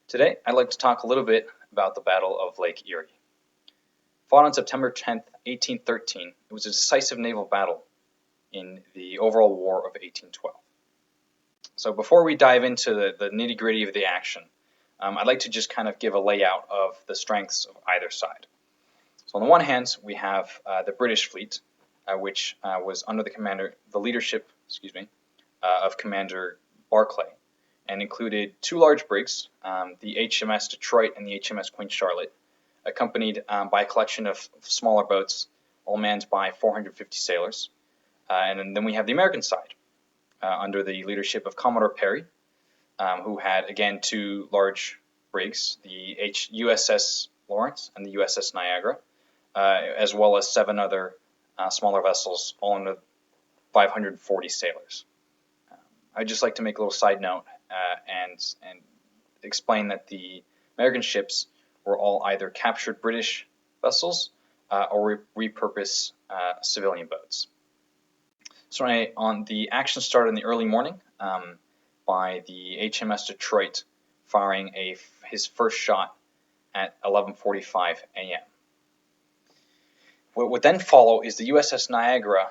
Today, I'd like to talk a little bit about the Battle of Lake Erie. Fought on September 10th, 1813, it was a decisive naval battle in the overall War of 1812. So before we dive into the nitty-gritty of the action, I'd like to just kind of give a layout of the strengths of either side. So on the one hand, we have the British fleet, which was under the leadership of Commander Barclay, and included two large brigs, the HMS Detroit and the HMS Queen Charlotte, accompanied by a collection of smaller boats, all manned by 450 sailors. And then we have the American side, under the leadership of Commodore Perry, who had, again, two large brigs, the USS Lawrence and the USS Niagara, as well as seven other smaller vessels, all under 540 sailors. I'd just like to make a little side note and explain that the American ships were all either captured British vessels or repurposed civilian boats. So on the action started in the early morning by the HMS Detroit firing his first shot at 11:45 a.m. What would then follow is the USS Niagara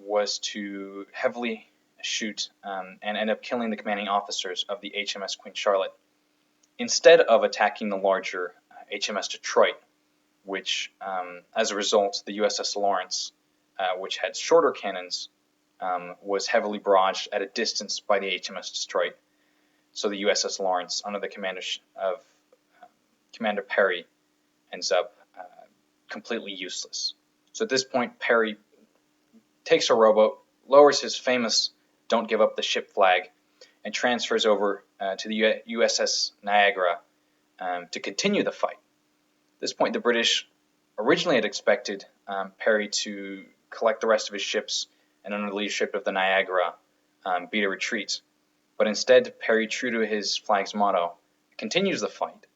was to heavily shoot and end up killing the commanding officers of the HMS Queen Charlotte, instead of attacking the larger HMS Detroit, which, as a result, the USS Lawrence, which had shorter cannons, was heavily barraged at a distance by the HMS Detroit. So the USS Lawrence, under the command of Commander Perry, ends up completely useless. So at this point, Perry takes a rowboat, lowers his famous "Don't give up the ship" flag, and transfers over to the USS Niagara to continue the fight. At this point, the British originally had expected Perry to collect the rest of his ships and, under the leadership of the Niagara, beat a retreat. But instead, Perry, true to his flag's motto, continues the fight.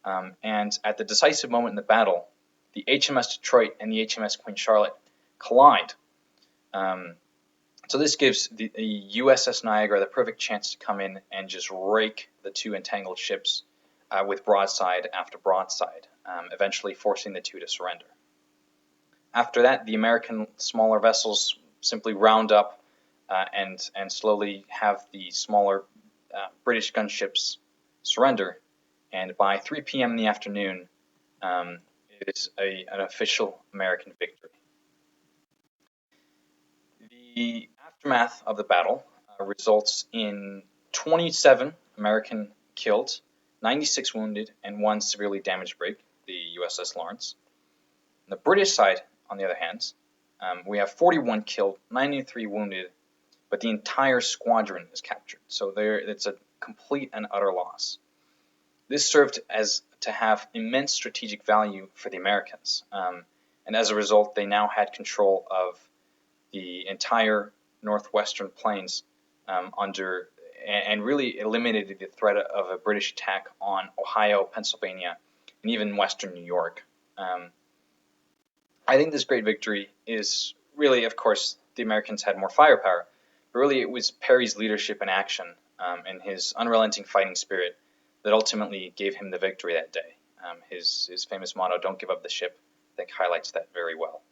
And at the decisive moment in the battle, the HMS Detroit and the HMS Queen Charlotte collide. So this gives the USS Niagara the perfect chance to come in and just rake the two entangled ships with broadside after broadside, eventually forcing the two to surrender. After that, the American smaller vessels simply round up and slowly have the smaller British gunships surrender, and by 3 p.m. in the afternoon, it is an official American victory. The aftermath of the battle results in 27 American killed, 96 wounded, and one severely damaged brig, the USS Lawrence. On the British side, on the other hand, we have 41 killed, 93 wounded, but the entire squadron is captured. So it's a complete and utter loss. This served to have immense strategic value for the Americans, and as a result, they now had control of the entire northwestern plains and really eliminated the threat of a British attack on Ohio, Pennsylvania, and even western New York. I think this great victory is really, of course, the Americans had more firepower, but really it was Perry's leadership and action and his unrelenting fighting spirit that ultimately gave him the victory that day. His famous motto, "Don't give up the ship," I think highlights that very well.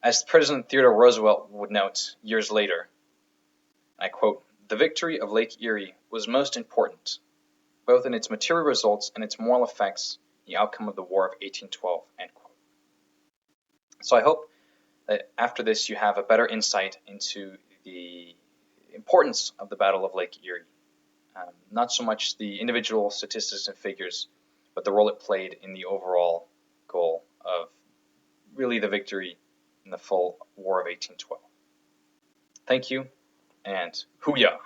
As President Theodore Roosevelt would note years later, I quote, "The victory of Lake Erie was most important, both in its material results and its moral effects, the outcome of the War of 1812, end quote. So I hope that after this you have a better insight into the importance of the Battle of Lake Erie. Not so much the individual statistics and figures, but the role it played in the overall goal of really the victory in the full War of 1812. Thank you, and hoo-yah!